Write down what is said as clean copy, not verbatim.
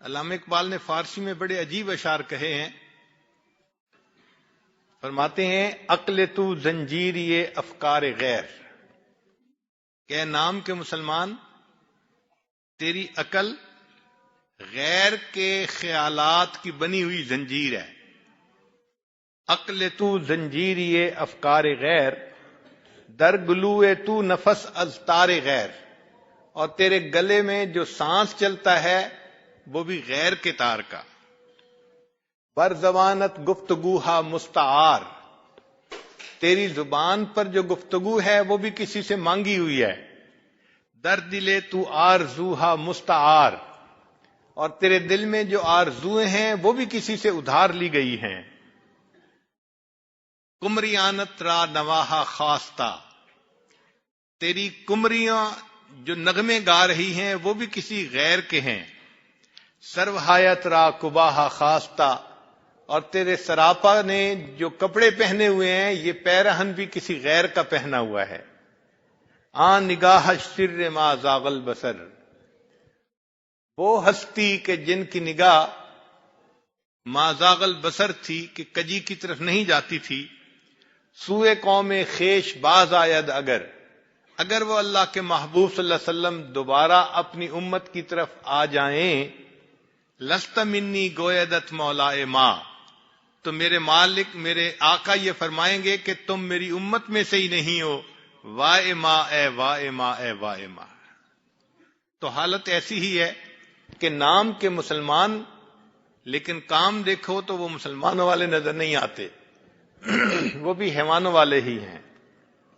علامہ اقبال نے فارسی میں بڑے عجیب اشعار کہے ہیں. فرماتے ہیں عقل تو زنجیر یہ افکار غیر، کہ نام کے مسلمان تیری عقل غیر کے خیالات کی بنی ہوئی زنجیر ہے. عقل تو زنجیر یہ افکار غیر، در گلوئے تو نفس از تار غیر. اور تیرے گلے میں جو سانس چلتا ہے وہ بھی غیر کے تار کا. بر زبانت گفتگوہا مستعار، تیری زبان پر جو گفتگو ہے وہ بھی کسی سے مانگی ہوئی ہے. در دلے تو آرزوہا مستعار، اور تیرے دل میں جو آرزویں ہیں وہ بھی کسی سے ادھار لی گئی ہیں. کمریانت را نواہا خواستہ، تیری کمریاں جو نغمے گا رہی ہیں وہ بھی کسی غیر کے ہیں. سروہایت را کباہا خواستہ، اور تیرے سراپا نے جو کپڑے پہنے ہوئے ہیں یہ پیرہن بھی کسی غیر کا پہنا ہوا ہے. آن نگاہ سر ما زاغ البصر، وہ ہستی کہ جن کی نگاہ ما زاغ البصر تھی کہ کجی کی طرف نہیں جاتی تھی. سوئے قوم خیش باز آید اگر وہ اللہ کے محبوب صلی اللہ علیہ وسلم دوبارہ اپنی امت کی طرف آ جائیں. لست منی گویدت مولائے ماں، تو میرے مالک میرے آقا یہ فرمائیں گے کہ تم میری امت میں سے ہی نہیں ہو. وائے ماں اے وائے ماں اے وائے ماں. تو حالت ایسی ہی ہے کہ نام کے مسلمان، لیکن کام دیکھو تو وہ مسلمانوں والے نظر نہیں آتے، وہ بھی حیوانوں والے ہی ہیں.